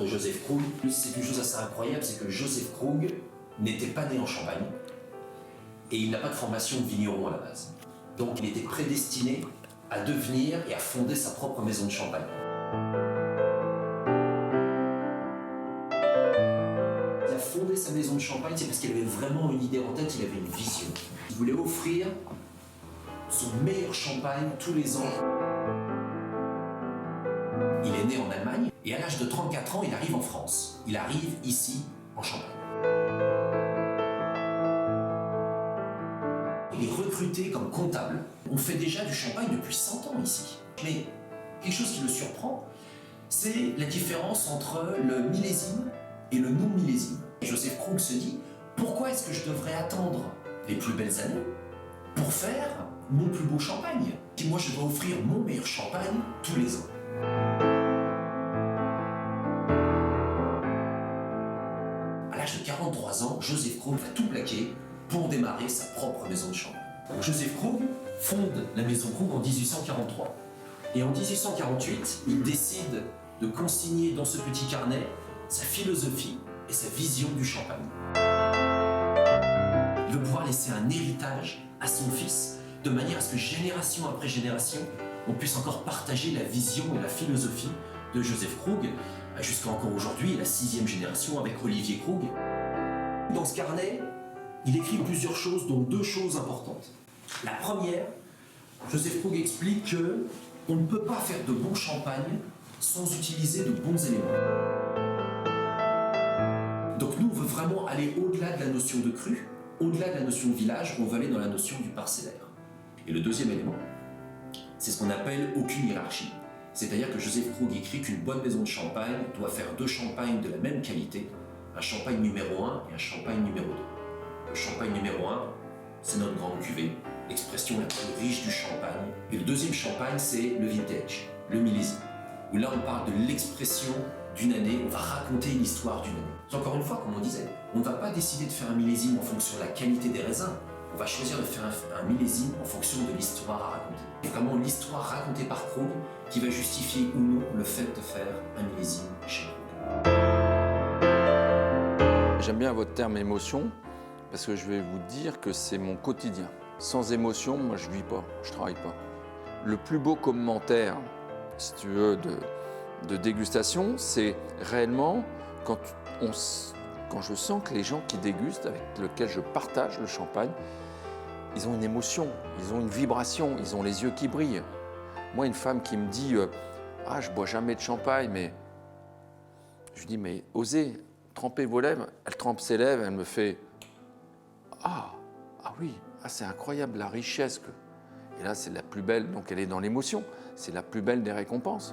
de Joseph Krug. C'est une chose assez incroyable, c'est que Joseph Krug n'était pas né en Champagne et il n'a pas de formation de vigneron à la base. Donc il était prédestiné à devenir et à fonder sa propre maison de champagne. Il a fondé sa maison de champagne, c'est parce qu'il avait vraiment une idée en tête, il avait une vision. Il voulait offrir son meilleur champagne tous les ans. Il est né en Allemagne et à l'âge de 34 ans, il arrive en France. Il arrive ici, en Champagne. Il est recruté comme comptable. On fait déjà du champagne depuis 100 ans ici. Mais quelque chose qui le surprend, c'est la différence entre le millésime et le non-millésime. Joseph Krug se dit, pourquoi est-ce que je devrais attendre les plus belles années pour faire mon plus beau champagne? Et moi, je dois offrir mon meilleur champagne tous les ans. À l'âge de 43 ans, Joseph Krug va tout plaquer pour démarrer sa propre maison de champagne. Joseph Krug fonde la maison Krug en 1843. Et en 1848, il décide de consigner dans ce petit carnet sa philosophie et sa vision du champagne. Il veut pouvoir laisser un héritage à son fils, de manière à ce que génération après génération, on puisse encore partager la vision et la philosophie de Joseph Krug, jusqu'à encore aujourd'hui, la 6e génération avec Olivier Krug. Dans ce carnet, il écrit plusieurs choses, dont 2 choses importantes. La première, Joseph Krug explique qu'on ne peut pas faire de bon champagne sans utiliser de bons éléments. Donc nous, on veut vraiment aller au-delà de la notion de cru, au-delà de la notion de village, on veut aller dans la notion du parcellaire. Et le deuxième élément, c'est ce qu'on appelle aucune hiérarchie. C'est-à-dire que Joseph Krug écrit qu'une bonne maison de champagne doit faire 2 champagnes de la même qualité, un champagne numéro 1 et un champagne numéro 2. Le champagne numéro 1, c'est notre grande cuvée, l'expression la plus riche du champagne. Et le deuxième champagne, c'est le vintage, le millésime, où là on parle de l'expression d'une année, on va raconter l'histoire d'une année. Encore une fois, comme on disait, on ne va pas décider de faire un millésime en fonction de la qualité des raisins, on va choisir de faire un millésime en fonction de l'histoire à raconter. C'est vraiment l'histoire racontée par Krug qui va justifier ou non le fait de faire un millésime chez Krug. J'aime bien votre terme émotion, parce que je vais vous dire que c'est mon quotidien. Sans émotion, moi je ne vis pas, je ne travaille pas. Le plus beau commentaire, si tu veux, de dégustation, c'est réellement quand je sens que les gens qui dégustent, avec lesquels je partage le champagne, ils ont une émotion, ils ont une vibration, ils ont les yeux qui brillent. Moi, une femme qui me dit « Ah, je bois jamais de champagne, mais… » Je lui dis « Mais osez, trempez vos lèvres. » Elle trempe ses lèvres, elle me fait « Ah oui, c'est incroyable la richesse. » Et là, c'est la plus belle, donc elle est dans l'émotion, c'est la plus belle des récompenses.